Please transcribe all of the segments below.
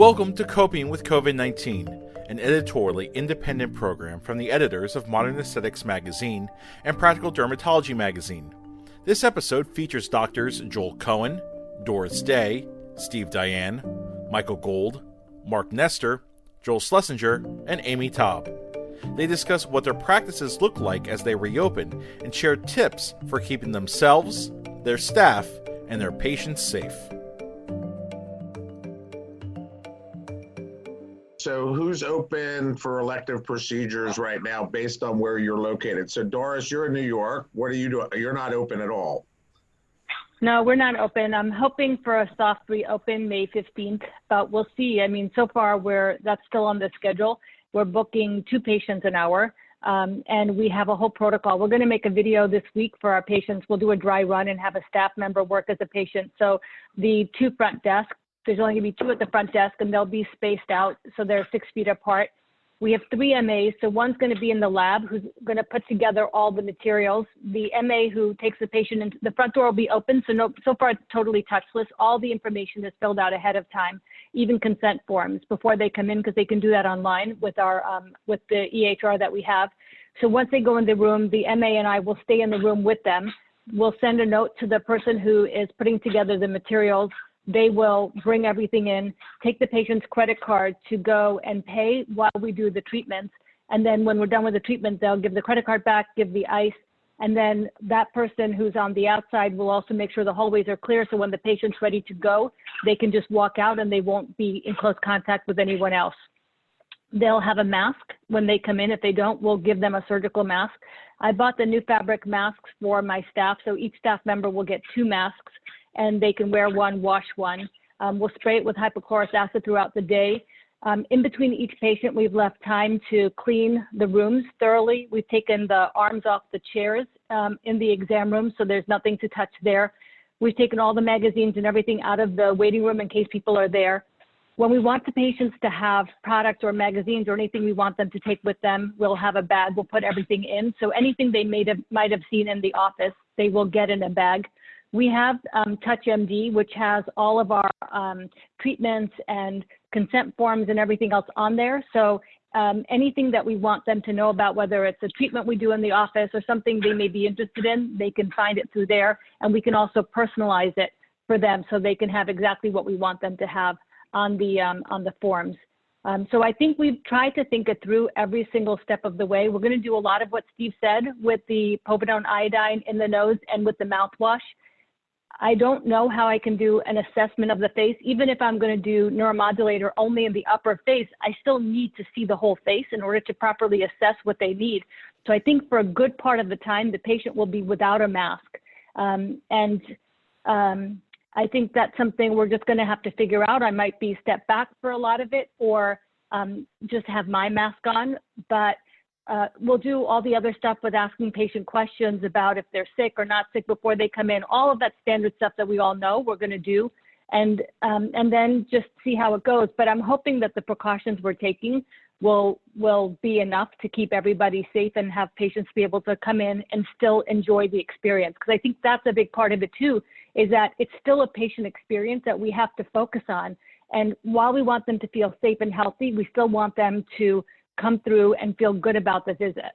Welcome to Coping with COVID-19, an editorially independent program from the editors of Modern Aesthetics Magazine and Practical Dermatology Magazine. This episode features doctors Joel Cohen, Doris Day, Steve Diane, Michael Gold, Mark Nestor, Joel Schlesinger, and Amy Taub. They discuss what their practices look like as they reopen and share tips for keeping themselves, their staff, and their patients safe. So who's open for elective procedures right now based on where you're located? So Doris, you're in New York. What are you doing? You're not open at all. No, we're not open. I'm hoping for a soft reopen May 15th, but we'll see. I mean, so far that's still on the schedule. We're booking 2 patients an hour, and we have a whole protocol. We're going to make a video this week for our patients. We'll do a dry run and have a staff member work as a patient. So the 2 front desks, there's only going to be 2 at the front desk, and they'll be spaced out, so they're 6 feet apart. We have 3 MAs, so one's going to be in the lab who's going to put together all the materials. The MA who takes the patient into the front door will be open, so far it's totally touchless. All the information is filled out ahead of time, even consent forms before they come in, because they can do that online with with the EHR that we have. So once they go in the room, the MA and I will stay in the room with them. We'll send a note to the person who is putting together the materials. They will bring everything in, take the patient's credit card to go and pay while we do the treatments. And then when we're done with the treatment, they'll give the credit card back, give the ice. And then that person who's on the outside will also make sure the hallways are clear. So when the patient's ready to go, they can just walk out and they won't be in close contact with anyone else. They'll have a mask when they come in. If they don't, we'll give them a surgical mask. I bought the new fabric masks for my staff. So each staff member will get 2 masks, and they can wear one, wash one. We'll spray it with hypochlorous acid throughout the day. In between each patient, we've left time to clean the rooms thoroughly. We've taken the arms off the chairs in the exam room, so there's nothing to touch there. We've taken all the magazines and everything out of the waiting room in case people are there. When we want the patients to have products or magazines or anything we want them to take with them, we'll have a bag. We'll put everything in. So anything they might have seen in the office, they will get in a bag. We have TouchMD, which has all of our treatments and consent forms and everything else on there. So anything that we want them to know about, whether it's a treatment we do in the office or something they may be interested in, they can find it through there. And we can also personalize it for them so they can have exactly what we want them to have on the forms. So I think we've tried to think it through every single step of the way. We're going to do a lot of what Steve said with the povidone iodine in the nose and with the mouthwash. I don't know how I can do an assessment of the face. Even if I'm going to do neuromodulator only in the upper face, I still need to see the whole face in order to properly assess what they need. So I think for a good part of the time, the patient will be without a mask. I think that's something we're just going to have to figure out. I might be step back for a lot of it, or just have my mask on, but we'll do all the other stuff with asking patient questions about if they're sick or not sick before they come in. All of that standard stuff that we all know we're going to do, and then just see how it goes. But I'm hoping that the precautions we're taking will be enough to keep everybody safe and have patients be able to come in and still enjoy the experience. Because I think that's a big part of it too, is that it's still a patient experience that we have to focus on. And while we want them to feel safe and healthy, we still want them to come through and feel good about the visit.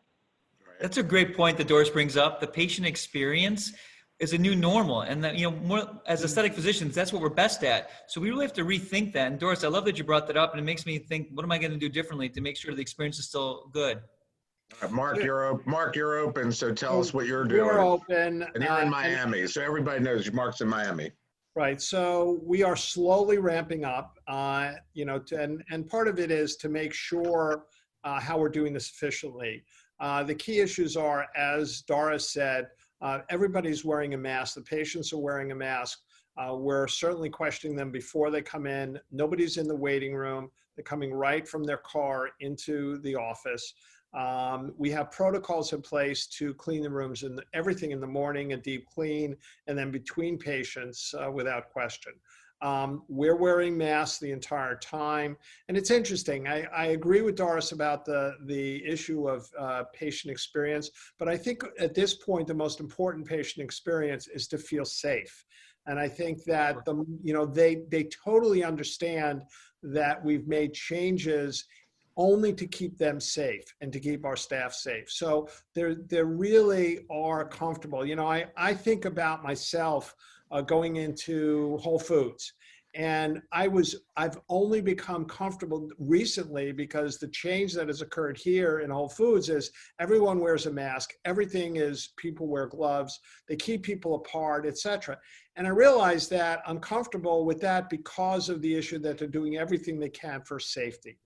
That's a great point that Doris brings up. The patient experience is a new normal, and that, more as aesthetic physicians, that's what we're best at. So we really have to rethink that. And Doris, I love that you brought that up, and it makes me think, what am I going to do differently to make sure the experience is still good? Mark, you're open. So tell us what you're doing. We're open. And you're in Miami, so everybody knows Mark's in Miami. Right. So we are slowly ramping up, and part of it is to make sure how we're doing this efficiently. The key issues are, as Doris said, everybody's wearing a mask. The patients are wearing a mask. We're certainly questioning them before they come in. Nobody's in the waiting room. They're coming right from their car into the office. We have protocols in place to clean the rooms and everything in the morning, a deep clean, and then between patients without question. We're wearing masks the entire time. And it's interesting. I agree with Doris about the issue of patient experience, but I think at this point, the most important patient experience is to feel safe. And I think that they totally understand that we've made changes only to keep them safe and to keep our staff safe. So they really are comfortable. I think about myself going into Whole Foods. And I've only become comfortable recently because the change that has occurred here in Whole Foods is everyone wears a mask. Everything is, people wear gloves. They keep people apart, et cetera. And I realized that I'm comfortable with that because of the issue that they're doing everything they can for safety.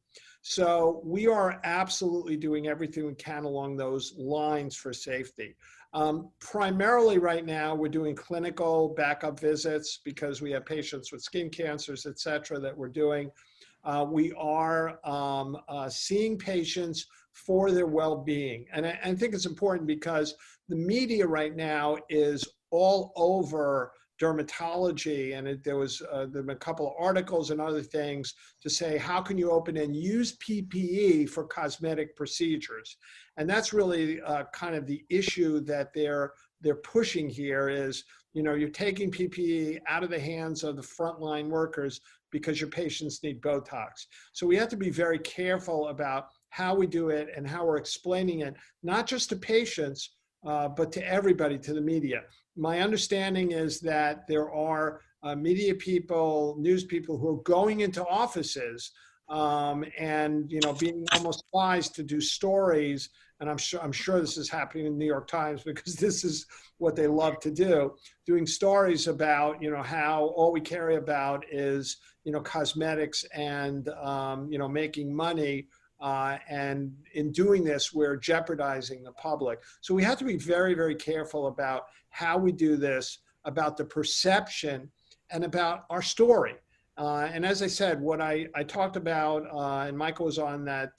So we are absolutely doing everything we can along those lines for safety. Primarily right now, we're doing clinical backup visits because we have patients with skin cancers, et cetera, that we're doing. We are seeing patients for their well-being. And I think it's important because the media right now is all over dermatology, and there been a couple of articles and other things to say, how can you open and use PPE for cosmetic procedures? And that's really kind of the issue that they're pushing here is, you're taking PPE out of the hands of the frontline workers because your patients need Botox. So we have to be very careful about how we do it and how we're explaining it, not just to patients, but to everybody, to the media. My understanding is that there are media people, news people who are going into offices and being almost advised to do stories. And I'm sure this is happening in the New York Times because this is what they love to do, doing stories about how all we care about is cosmetics and making money. And in doing this, we're jeopardizing the public. So we have to be very, very careful about how we do this, about the perception, and about our story. And as I said, what I talked about, and Michael was on that,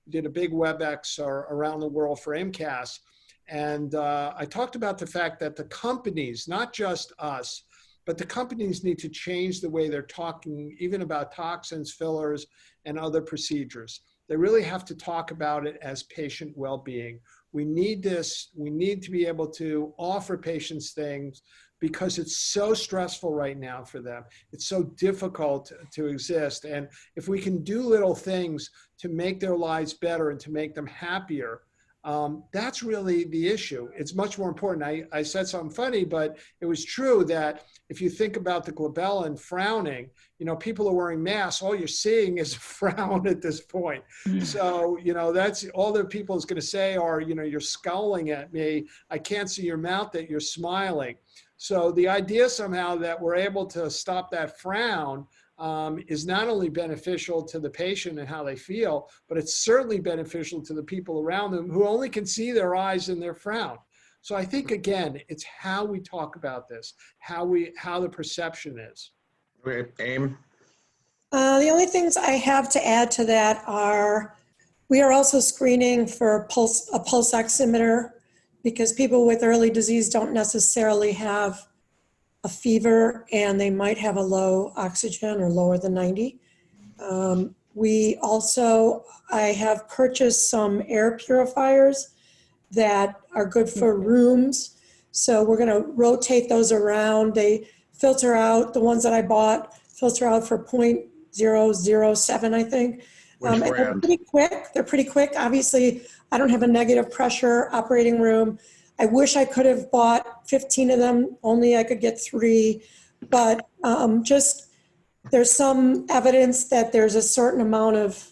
did a big WebEx around the world for MCAS. And I talked about the fact that the companies, not just us, but the companies need to change the way they're talking, even about toxins, fillers, and other procedures. They really have to talk about it as patient well-being. We need this. We need to be able to offer patients things because it's so stressful right now for them. It's so difficult to exist. And if we can do little things to make their lives better and to make them happier, that's really the issue. It's much more important. I said something funny, but it was true that if you think about the glabella frowning, people are wearing masks. All you're seeing is a frown at this point. So, that's all that people is going to say are, you're scowling at me. I can't see your mouth that you're smiling. So the idea somehow that we're able to stop that frown is not only beneficial to the patient and how they feel, but it's certainly beneficial to the people around them who only can see their eyes and their frown. So I think, again, it's how we talk about this, how the perception is. Okay, Aim. The only things I have to add to that are we are also screening for a pulse oximeter because people with early disease don't necessarily have a fever and they might have a low oxygen or lower than 90. I have purchased some air purifiers that are good for rooms. So we're gonna rotate those around. They filter out, the ones that I bought, filter out for 0.007, I think. And they're pretty quick. Obviously, I don't have a negative pressure operating room. I wish I could have bought 15 of them, only I could get 3. But there's some evidence that there's a certain amount of,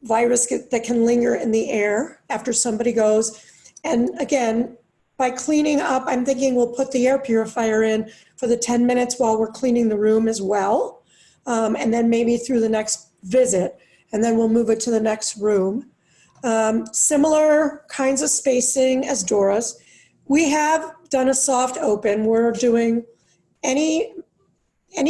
virus that can linger in the air after somebody goes. And again, by cleaning up, I'm thinking we'll put the air purifier in for the 10 minutes while we're cleaning the room as well. And then maybe through the next visit, and then we'll move it to the next room. Similar kinds of spacing as Dora's. We have done a soft open. We're doing any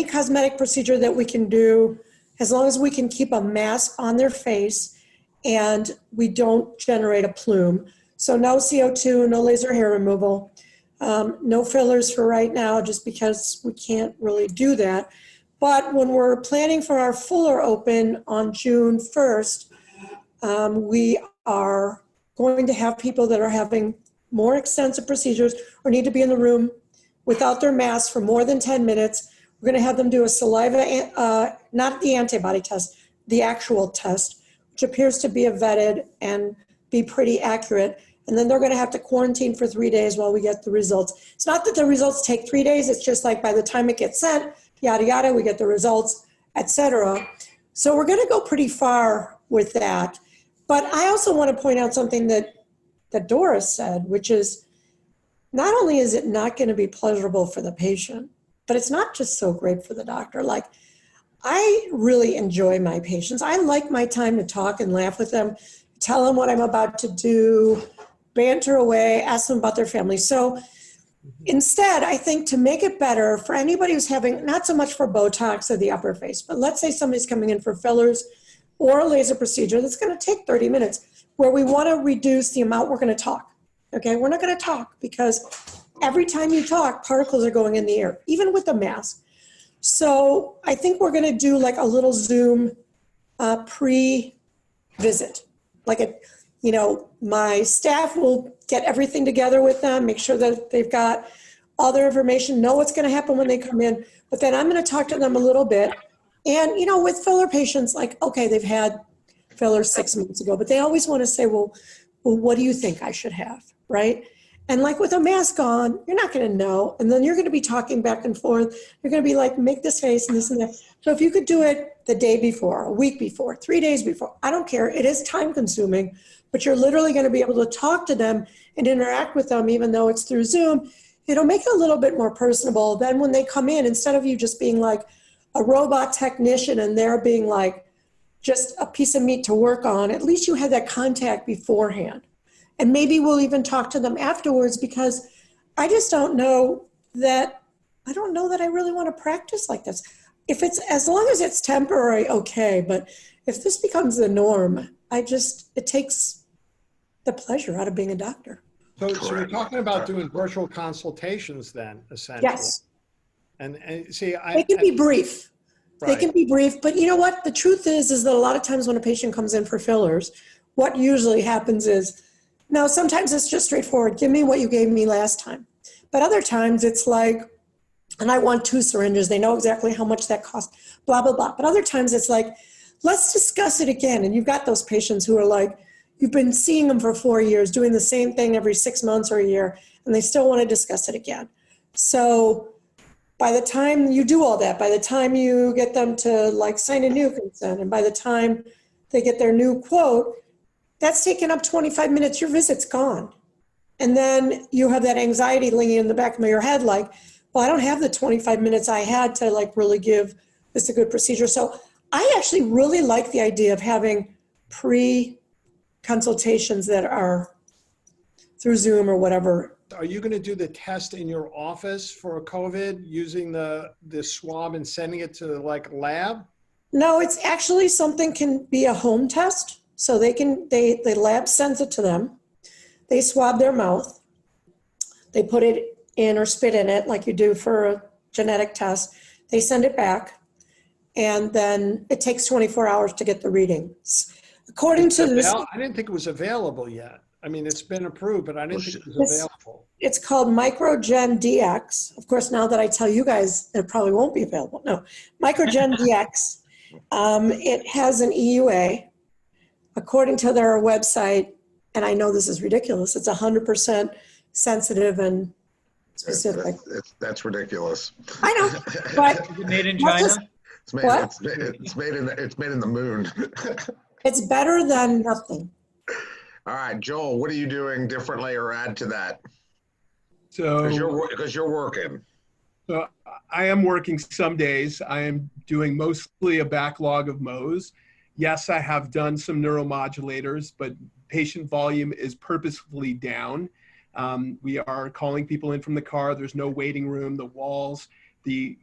cosmetic procedure that we can do as long as we can keep a mask on their face and we don't generate a plume. So no CO2, no laser hair removal, no fillers for right now just because we can't really do that. But when we're planning for our fuller open on June 1st, we are going to have people that are having more extensive procedures or need to be in the room without their mask for more than 10 minutes. We're going to have them do a saliva, not the antibody test, the actual test, which appears to be a vetted and be pretty accurate. And then they're going to have to quarantine for 3 days while we get the results. It's not that the results take 3 days. It's just like by the time it gets sent, yada, yada, we get the results, et cetera. So we're going to go pretty far with that. But I also want to point out something that Doris said, which is not only is it not going to be pleasurable for the patient, but it's not just so great for the doctor. Like, I really enjoy my patients. I like my time to talk and laugh with them, tell them what I'm about to do, banter away, ask them about their family. So instead, I think to make it better for anybody who's having, not so much for Botox or the upper face, but let's say somebody's coming in for fillers or a laser procedure that's going to take 30 minutes, where we want to reduce the amount we're going to talk. Okay, we're not going to talk because every time you talk, particles are going in the air, even with the mask. So I think we're going to do like a little Zoom pre-visit. Like, my staff will get everything together with them, make sure that they've got all their information, know what's going to happen when they come in. But then I'm going to talk to them a little bit. And, with filler patients, like, okay, they've had fillers 6 months ago, but they always want to say, well, what do you think I should have, right? And like with a mask on, you're not going to know. And then you're going to be talking back and forth. You're going to be like, make this face and this and that. So if you could do it the day before, a week before, 3 days before, I don't care. It is time consuming, but you're literally going to be able to talk to them and interact with them, even though it's through Zoom. It'll make it a little bit more personable. Then when they come in, instead of you just being like a robot technician and they're being like just a piece of meat to work on, at least you had that contact beforehand. And maybe we'll even talk to them afterwards, because I just don't know that I really want to practice like this. If it's, as long as it's temporary, okay. But if this becomes the norm, it takes the pleasure out of being a doctor. So you're talking about doing virtual consultations then, essentially. Yes. And see, they can be brief. Right. They can be brief, but you know what? The truth is that a lot of times when a patient comes in for fillers, what usually happens is, now sometimes it's just straightforward. Give me what you gave me last time. But other times it's like, and I want 2 syringes. They know exactly how much that costs, blah, blah, blah. But other times it's like, let's discuss it again. And you've got those patients who are like, you've been seeing them for 4 years, doing the same thing every 6 months or a year, and they still want to discuss it again. So by the time you do all that, by the time you get them to like sign a new consent, and by the time they get their new quote, that's taken up 25 minutes, your visit's gone. And then you have that anxiety lingering in the back of your head, like, well, I don't have the 25 minutes I had to like really give this a good procedure. So I actually really like the idea of having pre-consultations that are through Zoom or whatever. Are you going to do the test in your office for COVID using the swab and sending it to like lab? No, it's actually something can be a home test. So the lab sends it to them. They swab their mouth. They put it in or spit in it like you do for a genetic test. They send it back. And then it takes 24 hours to get the readings. According to this, I didn't think it was available yet. I mean, it's been approved, but I didn't think it was available. It's called Microgen DX. Of course, now that I tell you guys, it probably won't be available. No, Microgen DX. It has an EUA. According to their website, and I know this is ridiculous, it's 100% sensitive and specific. That's ridiculous. I know, but Is it made in China? It's made in the moon. It's better than nothing. All right, Joel, what are you doing differently or add to that? So, Because you're working. so I am working some days. I am doing mostly a backlog of Mohs. Yes, I have done some neuromodulators, but patient volume is purposefully down. We are calling people in from the car. There's no waiting room. The walls, the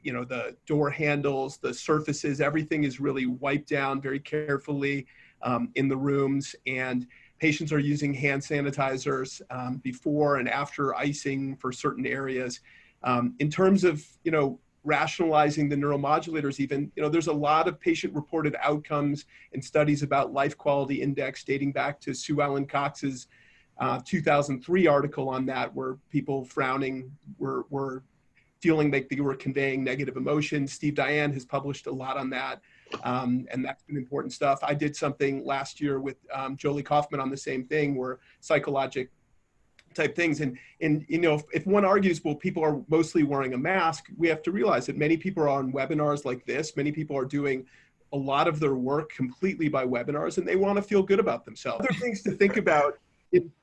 door handles, the surfaces, everything is really wiped down very carefully in the rooms. And patients are using hand sanitizers before and after icing for certain areas. In terms of, rationalizing the neuromodulators even, there's a lot of patient-reported outcomes and studies about life quality index dating back to Sue Ellen Cox's 2003 article on that, where people frowning were feeling like they were conveying negative emotions. Steve Diane has published a lot on that. And that's been important stuff. I did something last year with Jolie Kaufman on the same thing, where psychologic type things. And you know, if one argues, well, people are mostly wearing a mask, we have to realize that many people are on webinars like this. Many people are doing a lot of their work completely by webinars, and they want to feel good about themselves. Other things to think about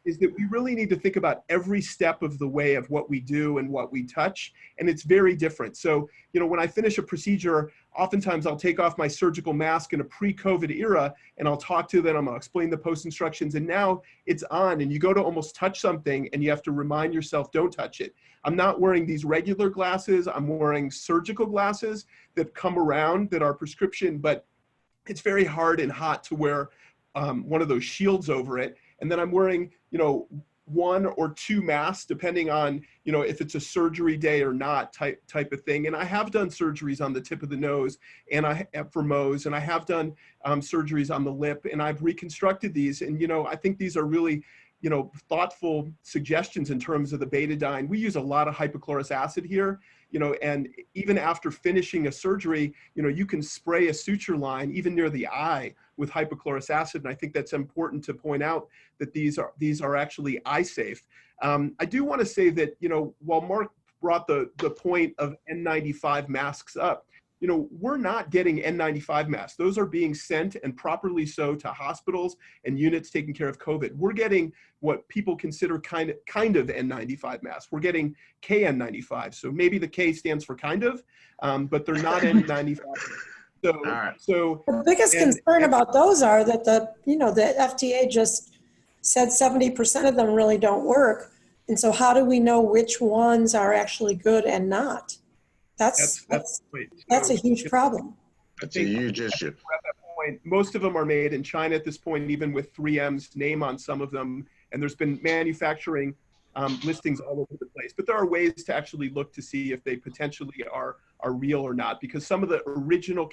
is that we really need to think about every step of the way of what we do and what we touch, and it's very different. So, you know, when I finish a procedure, oftentimes I'll take off my surgical mask in a pre-COVID era, and I'll talk to them, I'll explain the post instructions, and now it's on, and you go to almost touch something, and you have to remind yourself, don't touch it. I'm not wearing these regular glasses, I'm wearing surgical glasses that come around that are prescription, but it's very hard and hot to wear one of those shields over it. And then I'm wearing, you know, 1 or 2 masks, depending on, you know, if it's a surgery day or not type of thing. And I have done surgeries on the tip of the nose and for Mohs, and I have done surgeries on the lip, and I've reconstructed these. And, you know, I think these are really, you know, thoughtful suggestions in terms of the betadine. We use a lot of hypochlorous acid here, you know, and even after finishing a surgery, you know, you can spray a suture line even near the eye with hypochlorous acid. And I think that's important to point out that these are actually eye safe. I do want to say that, you know, while Mark brought the point of N95 masks up, you know, we're not getting N95 masks. Those are being sent, and properly so, to hospitals and units taking care of COVID. We're getting what people consider kind of N95 masks. We're getting KN95. So maybe the K stands for kind of, but they're not N95. So the biggest concern about those are that the FDA just said 70% of them really don't work. And so how do we know which ones are actually good and not? That's a huge problem. That's a huge issue. At that point, most of them are made in China at this point, even with 3M's name on some of them. And there's been manufacturing listings all over the place. But there are ways to actually look to see if they potentially are real or not, because some of the original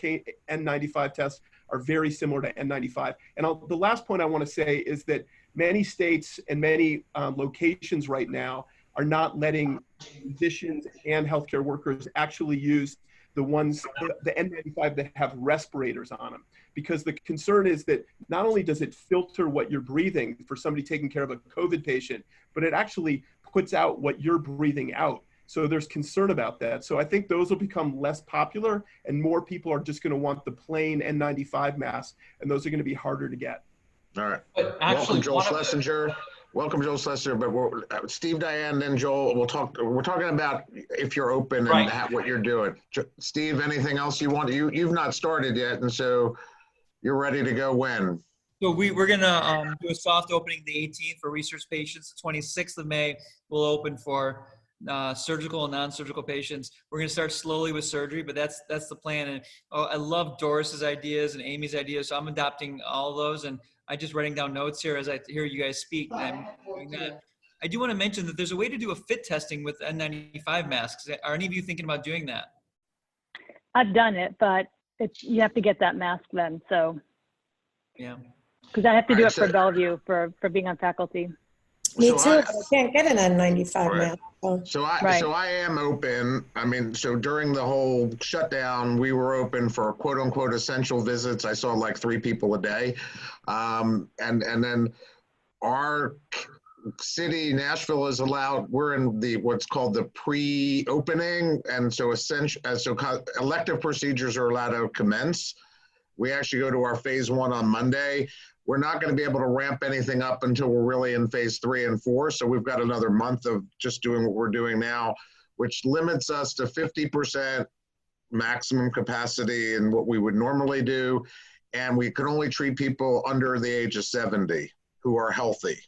N95 tests are very similar to N95. And the last point I want to say is that many states and many locations right now are not letting physicians and healthcare workers actually use the N95 that have respirators on them. Because the concern is that not only does it filter what you're breathing for somebody taking care of a COVID patient, but it actually puts out what you're breathing out. So there's concern about that. So I think those will become less popular, and more people are just going to want the plain N95 mask, and those are going to be harder to get. All right. But actually, welcome, Joel Schlesinger. Welcome, Joel Schlesinger. But Steve, Diane, then Joel. We're talking about if you're open and what you're doing. Steve, anything else you want? You've not started yet, and so you're ready to go when? So we're gonna do a soft opening the 18th for research patients. The 26th of May we'll open for surgical and non-surgical patients. We're going to start slowly with surgery, but that's the plan. And I love Doris's ideas and Amy's ideas, so I'm adopting all of those, and I'm just writing down notes here as I hear you guys speak. And I'm doing that. I do want to mention that there's a way to do a fit testing with N95 masks. Are any of you thinking about doing that? I've done it, but you have to get that mask then. So yeah, because I have to do it for Bellevue for being on faculty. Me too. I can't get an N95 mask. So I am open. I mean, so during the whole shutdown, we were open for quote unquote essential visits. I saw like 3 people a day. And then our city, Nashville, is allowed, we're in the what's called the pre-opening. And so elective procedures are allowed to commence. We actually go to our phase 1 on Monday. We're not going to be able to ramp anything up until we're really in phase 3 and 4. So we've got another month of just doing what we're doing now, which limits us to 50% maximum capacity in what we would normally do. And we can only treat people under the age of 70 who are healthy.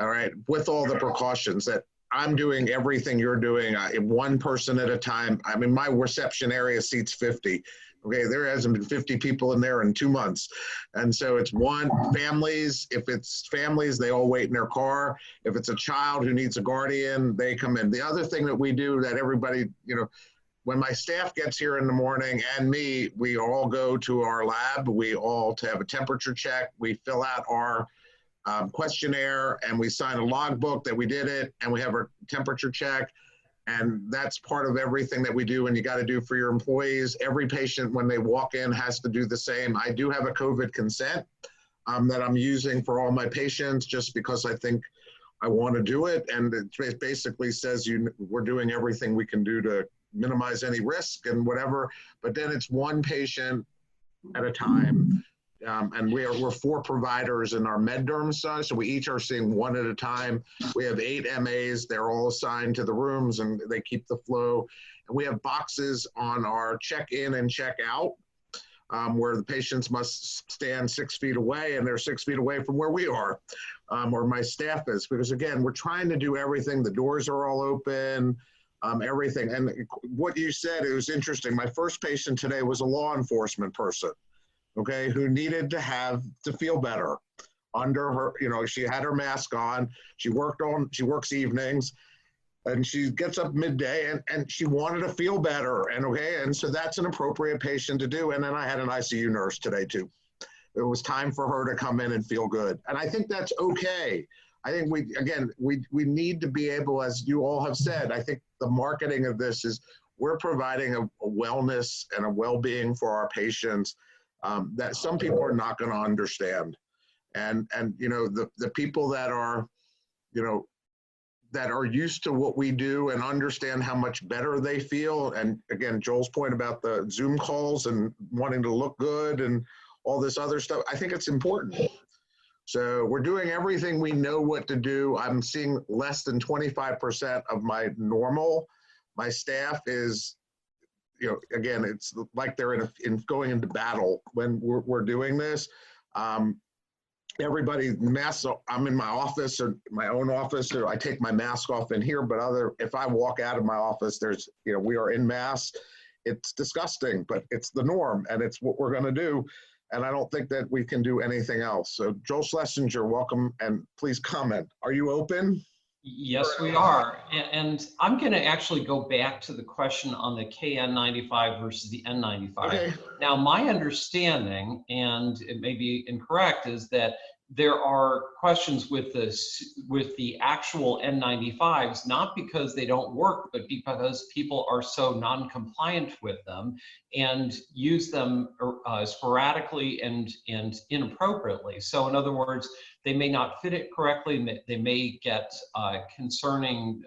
All right. With all the precautions that I'm doing, everything you're doing, one person at a time. I mean, my reception area seats 50. Okay, there hasn't been 50 people in there in 2 months. And so it's families. If it's families, they all wait in their car. If it's a child who needs a guardian, they come in. The other thing that we do that everybody, when my staff gets here in the morning and me, we all go to our lab. We all have a temperature check. We fill out our questionnaire and we sign a logbook that we did it, and we have our temperature check. And that's part of everything that we do and you got to do for your employees. Every patient, when they walk in, has to do the same. I do have a COVID consent that I'm using for all my patients just because I think I want to do it. And it basically says we're doing everything we can do to minimize any risk and whatever. But then it's one patient at a time. And we're 4 providers in our med-derm side, so we each are seeing one at a time. We have 8 MAs. They're all assigned to the rooms, and they keep the flow. And we have boxes on our check-in and check-out where the patients must stand 6 feet away, and they're 6 feet away from where we are, or my staff is. Because, again, we're trying to do everything. The doors are all open, everything. And what you said, it was interesting. My first patient today was a law enforcement person. Okay, who needed to feel better under her, she had her mask on, she works evenings, and she gets up midday and she wanted to feel better. And so that's an appropriate patient to do. And then I had an ICU nurse today too. It was time for her to come in and feel good. And I think that's okay. I think we need to be able, as you all have said, I think the marketing of this is we're providing a wellness and a well-being for our patients that some people are not going to understand. And the people that are, that are used to what we do and understand how much better they feel. And again, Joel's point about the Zoom calls and wanting to look good and all this other stuff, I think it's important. So we're doing everything we know what to do. I'm seeing less than 25% of my normal. My staff is, again, it's like they're going into battle when we're doing this. Everybody masks. I'm in my office or my own office, or I take my mask off in here. But if I walk out of my office, we are in masks. It's disgusting, but it's the norm, and it's what we're going to do. And I don't think that we can do anything else. So Joel Schlesinger, welcome, and please comment. Are you open? Yes, we are. And I'm going to actually go back to the question on the KN95 versus the N95. Okay. Now, my understanding, and it may be incorrect, is that there are questions with the actual N95s, not because they don't work, but because people are so non-compliant with them and use them sporadically and inappropriately. So in other words, they may not fit it correctly. They may get concerning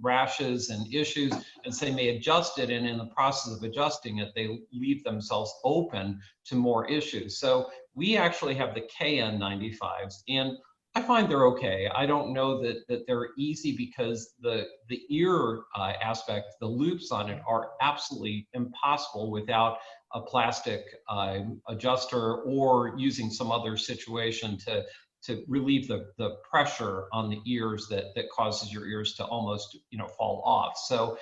rashes and issues, and so they may adjust it, and in the process of adjusting it, they leave themselves open to more issues. So we actually have the KN95s, and I find they're okay. I don't know that they're easy because the ear aspect, the loops on it are absolutely impossible without a plastic adjuster or using some other situation to relieve the pressure on the ears that causes your ears to almost fall off. So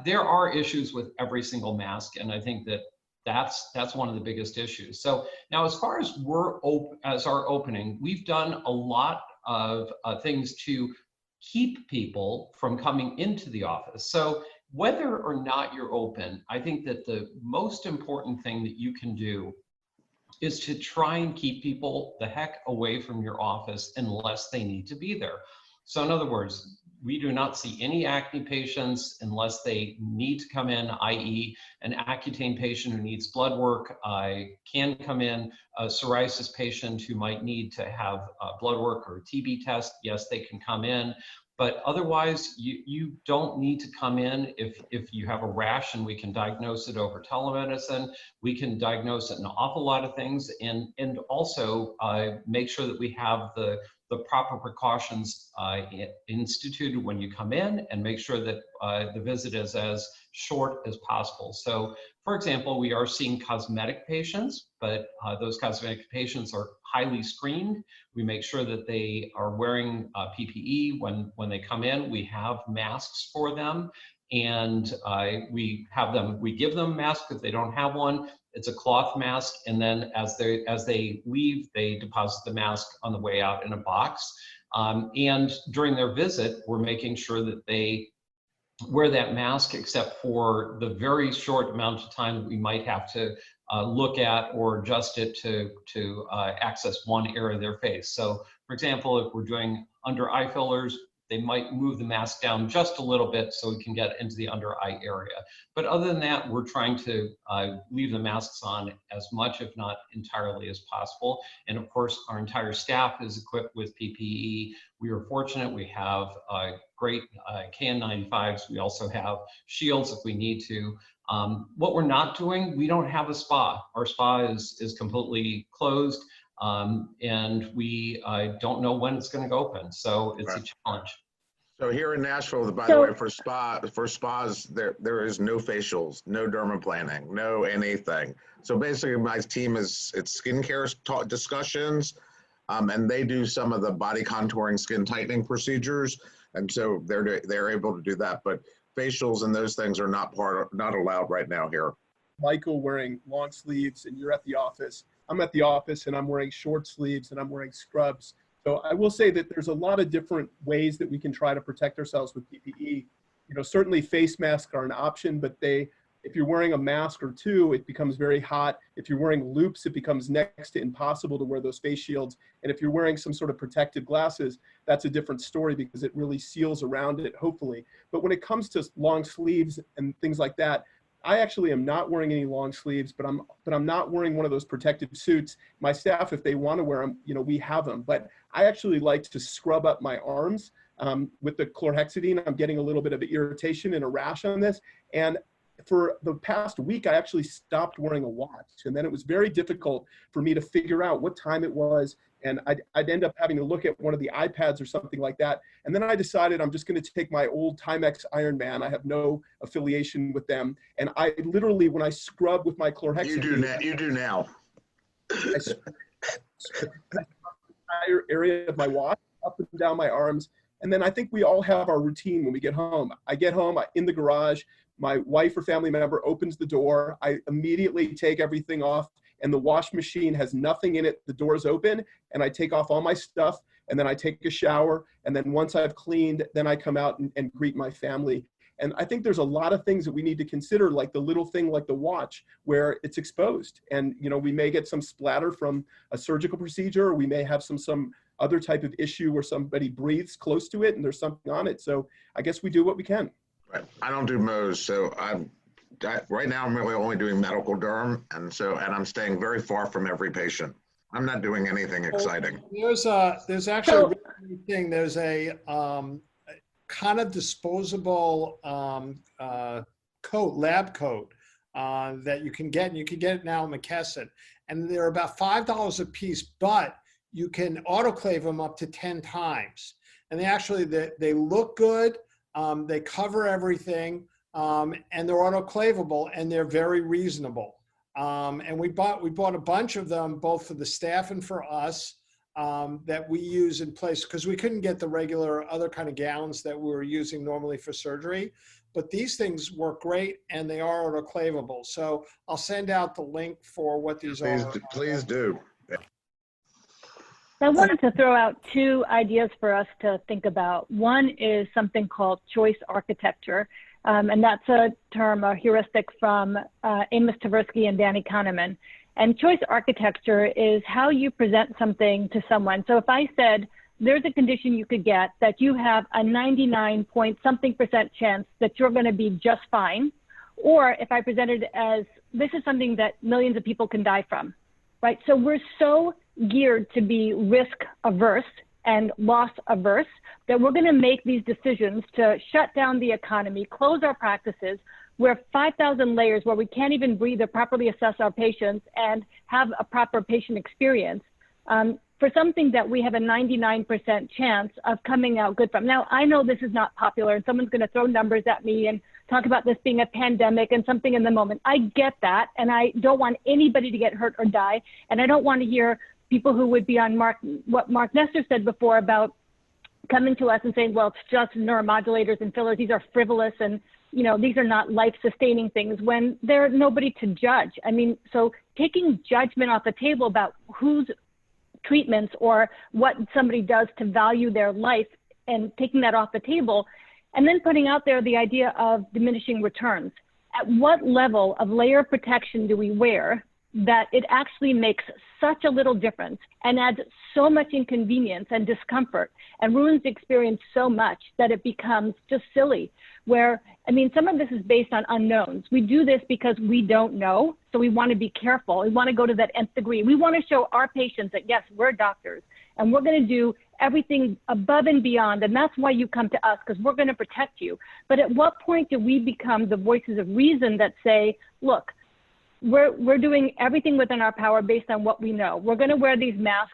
there are issues with every single mask, and I think that's one of the biggest issues. So now, as far as our opening, we've done a lot of things to keep people from coming into the office. So whether or not you're open, I think that the most important thing that you can do is to try and keep people the heck away from your office unless they need to be there. So in other words, we do not see any acne patients unless they need to come in, i.e. an Accutane patient who needs blood work can come in. A psoriasis patient who might need to have blood work or a TB test, yes, they can come in. But otherwise, you don't need to come in if you have a rash, and we can diagnose it over telemedicine. We can diagnose it in an awful lot of things, and also make sure that we have the proper precautions instituted when you come in, and make sure that the visit is as short as possible. So, for example, we are seeing cosmetic patients, but those cosmetic patients are highly screened. We make sure that they are wearing PPE when they come in. We have masks for them, and we give them a mask if they don't have one. It's a cloth mask, and then as they leave, they deposit the mask on the way out in a box. And during their visit, we're making sure that they wear that mask, except for the very short amount of time that we might have to look at or adjust it to access one area of their face. So, for example, if we're doing under eye fillers, they might move the mask down just a little bit so we can get into the under eye area. But other than that, we're trying to leave the masks on as much, if not entirely, as possible. And of course, our entire staff is equipped with PPE. We are fortunate. We have great KN95s. We also have shields if we need to. What we're not doing, we don't have a spa. Our spa is completely closed, and we don't know when it's going to go open. So it's a challenge. So here in Nashville, by the way, for spas, there is no facials, no dermaplaning, no anything. So basically, my team it's skincare discussions, and they do some of the body contouring, skin tightening procedures, and so they're able to do that. But facials and those things are not allowed right now here. Michael wearing long sleeves, and you're at the office. I'm at the office, and I'm wearing short sleeves, and I'm wearing scrubs. So I will say that there's a lot of different ways that we can try to protect ourselves with PPE. You know, certainly face masks are an option, but if you're wearing a mask or two, it becomes very hot. If you're wearing loops, it becomes next to impossible to wear those face shields. And if you're wearing some sort of protective glasses, that's a different story because it really seals around it, hopefully. But when it comes to long sleeves and things like that, I actually am not wearing any long sleeves, but I'm not wearing one of those protective suits. My staff, if they want to wear them, you know, we have them. But I actually like to scrub up my arms with the chlorhexidine. I'm getting a little bit of irritation and a rash on this. And for the past week, I actually stopped wearing a watch. And then it was very difficult for me to figure out what time it was. And I'd end up having to look at one of the iPads or something like that. And then I decided I'm just going to take my old Timex Ironman. I have no affiliation with them. And I literally, when I scrub with my chlorhexidine. You do now. I scrub the entire area of my watch, up and down my arms. And then I think we all have our routine when we get home. I get home in the garage. My wife or family member opens the door. I immediately take everything off, and the wash machine has nothing in it. The door's open, and I take off all my stuff, and then I take a shower. And then once I've cleaned, then I come out and greet my family. And I think there's a lot of things that we need to consider, like the little thing like the watch where it's exposed. And, you know, we may get some splatter from a surgical procedure, or we may have some other type of issue where somebody breathes close to it and there's something on it. So I guess we do what we can. Right. I don't do Mohs, so right now I'm really only doing medical derm, and I'm staying very far from every patient. I'm not doing anything exciting. There's actually a really neat thing. There's a kind of disposable coat, lab coat that you can get, and you can get it now in McKesson, and they're about $5 a piece, but you can autoclave them up to 10 times, and they look good. They cover everything, and they're autoclavable, and they're very reasonable. And we bought a bunch of them, both for the staff and for us, that we use in place because we couldn't get the regular other kind of gowns that we were using normally for surgery. But these things work great, and they are autoclavable. So I'll send out the link for what these are. Please do. I wanted to throw out two ideas for us to think about. One is something called choice architecture, and that's a term, a heuristic from Amos Tversky and Danny Kahneman. And choice architecture is how you present something to someone. So if I said, there's a condition you could get that you have a 99-point-something% chance that you're going to be just fine, or if I presented it as, this is something that millions of people can die from, right? So we're so geared to be risk averse and loss averse that we're going to make these decisions to shut down the economy, close our practices, wear 5,000 layers where we can't even breathe or properly assess our patients and have a proper patient experience for something that we have a 99% chance of coming out good from. Now, I know this is not popular, and someone's going to throw numbers at me and talk about this being a pandemic and something in the moment. I get that, and I don't want anybody to get hurt or die, and I don't want to hear people who would be on what Mark Nestor said before about coming to us and saying, well, it's just neuromodulators and fillers. These are frivolous, and you know, these are not life-sustaining things when there's nobody to judge. I mean, so taking judgment off the table about whose treatments or what somebody does to value their life and taking that off the table, and then putting out there the idea of diminishing returns. At what level of layer of protection do we wear that it actually makes such a little difference and adds so much inconvenience and discomfort and ruins the experience so much that it becomes just silly. Where, I mean, some of this is based on unknowns. We do this because we don't know, so we want to be careful. We want to go to that nth degree. We want to show our patients that, yes, we're doctors, and we're going to do everything above and beyond, and that's why you come to us, because we're going to protect you. But at what point do we become the voices of reason that say, look, we're doing everything within our power based on what we know. We're going to wear these masks.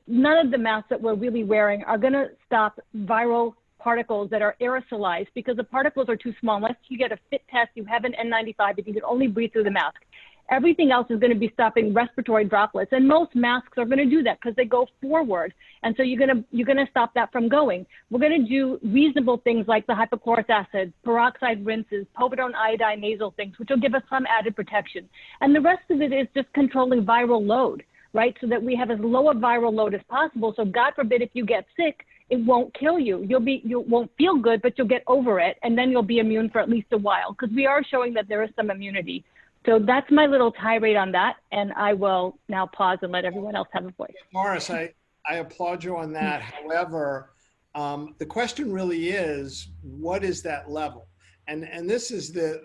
None of the masks that we're really wearing are going to stop viral particles that are aerosolized, because the particles are too small. Unless you get a fit test, you have an N95, if you can only breathe through the mask. Everything else is going to be stopping respiratory droplets, and most masks are going to do that because they go forward, and so you're going to stop that from going. We're going to do reasonable things like the hypochlorous acid, peroxide rinses, povidone iodine nasal things, which will give us some added protection. And the rest of it is just controlling viral load, right? So that we have as low a viral load as possible. So God forbid if you get sick, it won't kill you. You won't feel good, but you'll get over it, and then you'll be immune for at least a while, because we are showing that there is some immunity. So that's my little tirade on that, and I will now pause and let everyone else have a voice. Doris, I applaud you on that. However, the question really is, what is that level? And this is the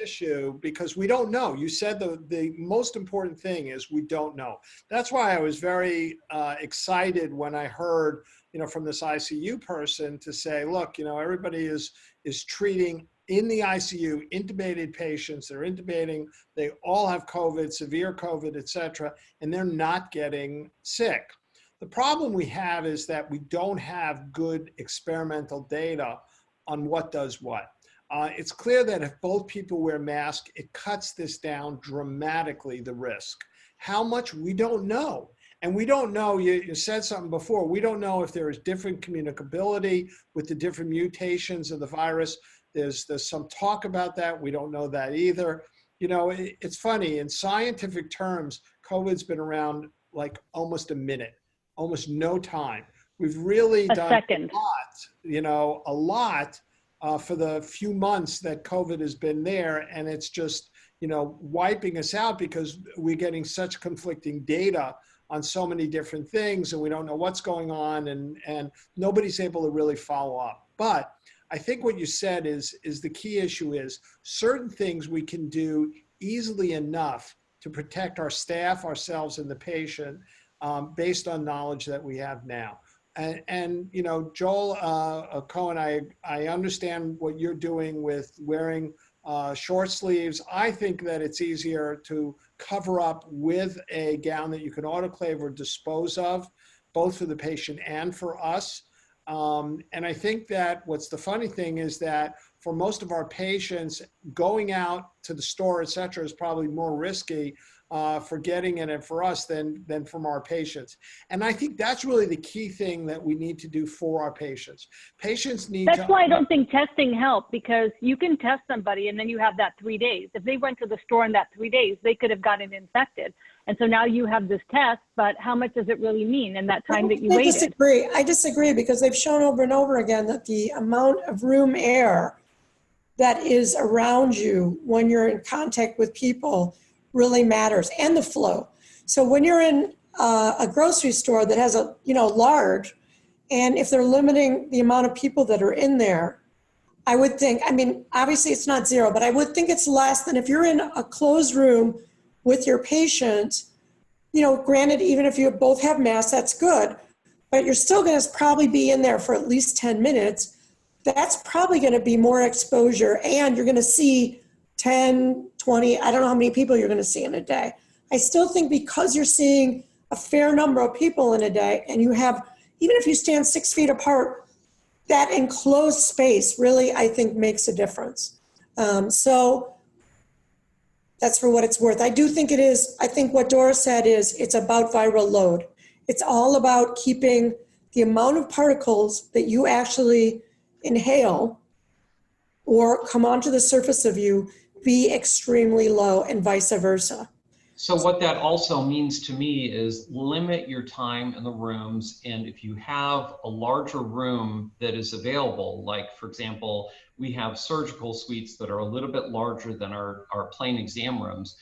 issue, because we don't know. You said the most important thing is we don't know. That's why I was very excited when I heard, from this ICU person to say, look, everybody is treating in the ICU, intubated patients, they're intubating, they all have COVID, severe COVID, et cetera, and they're not getting sick. The problem we have is that we don't have good experimental data on what does what. It's clear that if both people wear masks, it cuts this down dramatically, the risk. How much, we don't know. And we don't know, you said something before, we don't know if there is different communicability with the different mutations of the virus. There's some talk about that. We don't know that either. It's funny, in scientific terms, COVID's been around like almost a minute, almost no time. We've really done a lot for the few months that COVID has been there. And it's just, wiping us out because we're getting such conflicting data on so many different things, and we don't know what's going on, and nobody's able to really follow up. But I think what you said is the key issue is certain things we can do easily enough to protect our staff, ourselves, and the patient based on knowledge that we have now. And Joel Cohen, I understand what you're doing with wearing short sleeves. I think that it's easier to cover up with a gown that you can autoclave or dispose of, both for the patient and for us. And I think that what's the funny thing is that for most of our patients, going out to the store, et cetera, is probably more risky for getting it and for us than from our patients. And I think that's really the key thing that we need to do for our patients. Patients need That's why I don't think testing helped, because you can test somebody and then you have that 3 days. If they went to the store in that 3 days, they could have gotten infected. And so now you have this test, but how much does it really mean in that time that you waited? I disagree, because they've shown over and over again that the amount of room air that is around you when you're in contact with people really matters, and the flow. So when you're in a grocery store that has a, large, and if they're limiting the amount of people that are in there, I would think, obviously it's not zero, but I would think it's less than if you're in a closed room with your patient. Granted, even if you both have masks, that's good, but you're still going to probably be in there for at least 10 minutes. That's probably going to be more exposure, and you're going to see 10, 20, I don't know how many people you're going to see in a day. I still think because you're seeing a fair number of people in a day, and you have, even if you stand 6 feet apart, that enclosed space really, I think, makes a difference. So that's for what it's worth. I do think it is, I think what Dora said is it's about viral load. It's all about keeping the amount of particles that you actually inhale or come onto the surface of you be extremely low, and vice versa. So what that also means to me is limit your time in the rooms. And if you have a larger room that is available, like for example, we have surgical suites that are a little bit larger than our plain exam rooms,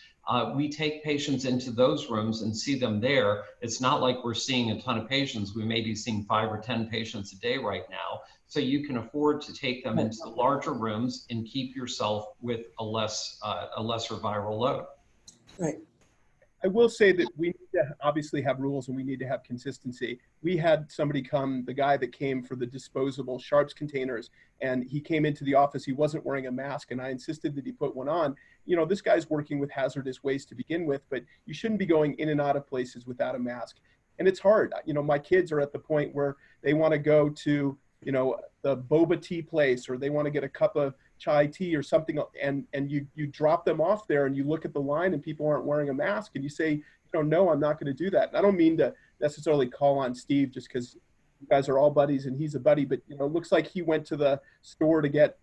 We take patients into those rooms and see them there. It's not like we're seeing a ton of patients. We may be seeing 5 or 10 patients a day right now. So you can afford to take them into the larger rooms and keep yourself with a lesser viral load. Right. I will say that we need to obviously have rules and we need to have consistency. We had somebody come, the guy that came for the disposable Sharps containers, and he came into the office, he wasn't wearing a mask, and I insisted that he put one on. You know, this guy's working with hazardous waste to begin with, but you shouldn't be going in and out of places without a mask. And it's hard. You know, my kids are at the point where they want to go to, you know, the boba tea place, or they want to get a cup of chai tea or something, and you drop them off there and you look at the line and people aren't wearing a mask and you say, you know, no, I'm not going to do that. And I don't mean to necessarily call on Steve just because you guys are all buddies and he's a buddy, but you know, it looks like he went to the store to get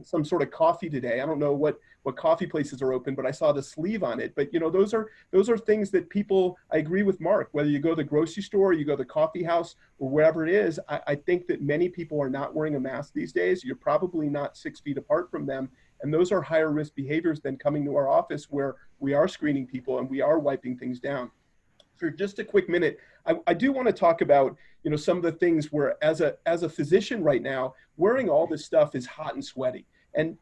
some sort of coffee today. I don't know what coffee places are open, but I saw the sleeve on it. But you know, those are things that people, I agree with Mark, whether you go to the grocery store, or you go to the coffee house, or wherever it is, I think that many people are not wearing a mask these days. You're probably not 6 feet apart from them. And those are higher risk behaviors than coming to our office where we are screening people and we are wiping things down. For just a quick minute, I do want to talk about, you know, some of the things where as a physician right now, wearing all this stuff is hot and sweaty. And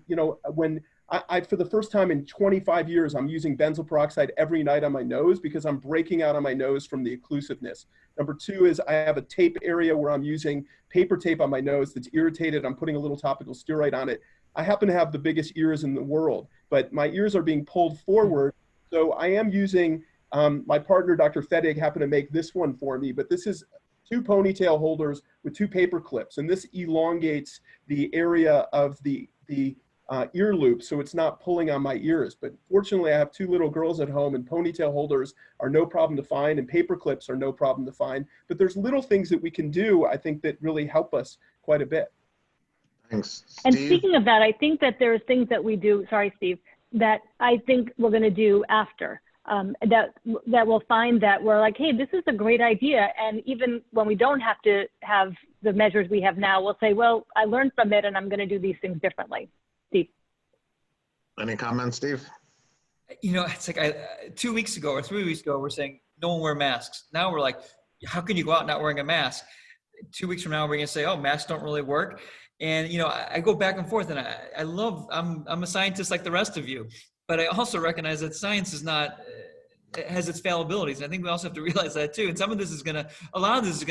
you know, when I for the first time in 25 years, I'm using benzoyl peroxide every night on my nose because I'm breaking out on my nose from the occlusiveness. Number 2 is I have a tape area where I'm using paper tape on my nose that's irritated. I'm putting a little topical steroid on it. I happen to have the biggest ears in the world, but my ears are being pulled forward. So I am using, my partner, Dr. Fedig, happened to make this one for me, but this is 2 ponytail holders with 2 paper clips, and this elongates the area of the ear loop, so it's not pulling on my ears. But fortunately, I have 2 little girls at home, and ponytail holders are no problem to find, and paper clips are no problem to find. But there's little things that we can do, I think, that really help us quite a bit. Thanks, Steve. And speaking of that, I think that there's things that we do, sorry, Steve, that I think we're going to do after. That we'll find that we're like, hey, this is a great idea. And even when we don't have to have the measures we have now, we'll say, well, I learned from it and I'm going to do these things differently. Steve. Any comments, Steve? You know, it's like 2 weeks ago or 3 weeks ago, we're saying no one wear masks. Now we're like, how can you go out not wearing a mask? 2 weeks from now, we're going to say, oh, masks don't really work. And, you know, I go back and forth, and I'm a scientist like the rest of you, but I also recognize that science is not, it has its fallibilities. And I think we also have to realize that too. And some of this is a lot of this is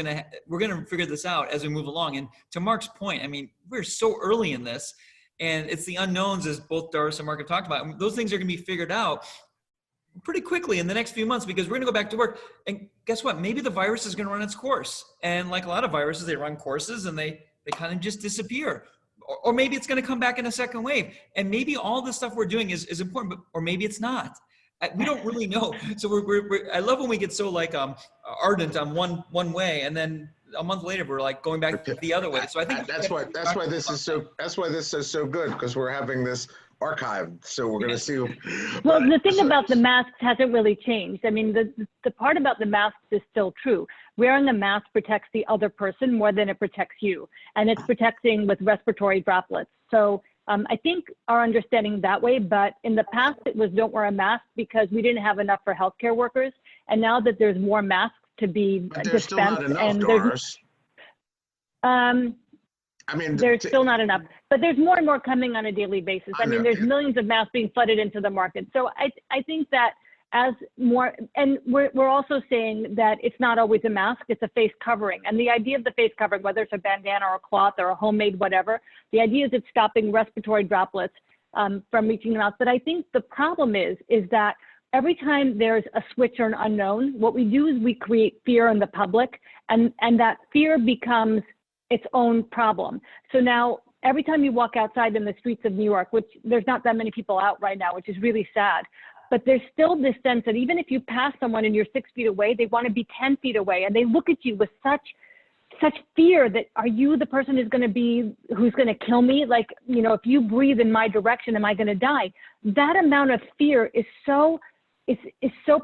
we're going to figure this out as we move along. And to Mark's point, I mean, we're so early in this, and it's the unknowns, as both Doris and Mark have talked about. Those things are going to be figured out pretty quickly in the next few months, because we're going to go back to work. And guess what? Maybe the virus is going to run its course. And like a lot of viruses, they run courses and they kind of just disappear. Or maybe it's going to come back in a second wave. And maybe all the stuff we're doing is important, but, or maybe it's not. We don't really know. So I love when we get so like ardent on one way, and then a month later we're like going back the other way. So I think that's why this is so good, because we're having this archived, so we're going to see. Well, the thing about the masks hasn't really changed. I mean, the part about the masks is still true. Wearing a mask protects the other person more than it protects you, and it's protecting with respiratory droplets. So I think our understanding that way, but in the past it was don't wear a mask because we didn't have enough for healthcare workers, and now that there's more masks to be dispensed, still not enough, and Doris. I mean, there's still not enough, but there's more and more coming on a daily basis. I mean, there's millions of masks being flooded into the market. So I think that as more, and we're also saying that it's not always a mask, it's a face covering. And the idea of the face covering, whether it's a bandana or a cloth or a homemade whatever, the idea is it's stopping respiratory droplets from reaching the mouth. But I think the problem is that every time there's a switch or an unknown, what we do is we create fear in the public, and that fear becomes its own problem. So now every time you walk outside in the streets of New York, which there's not that many people out right now, which is really sad, but there's still this sense that even if you pass someone and you're 6 feet away, they want to be 10 feet away, and they look at you with such fear that, are you the person who's going to kill me? Like, you know, if you breathe in my direction, am I going to die? That amount of fear is so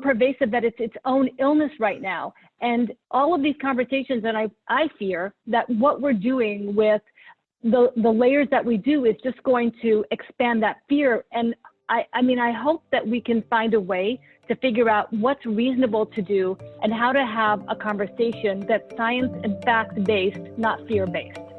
pervasive that it's its own illness right now. And all of these conversations, and I fear that what we're doing with the layers that we do is just going to expand that fear. And I mean, I hope that we can find a way to figure out what's reasonable to do and how to have a conversation that's science and fact based, not fear based.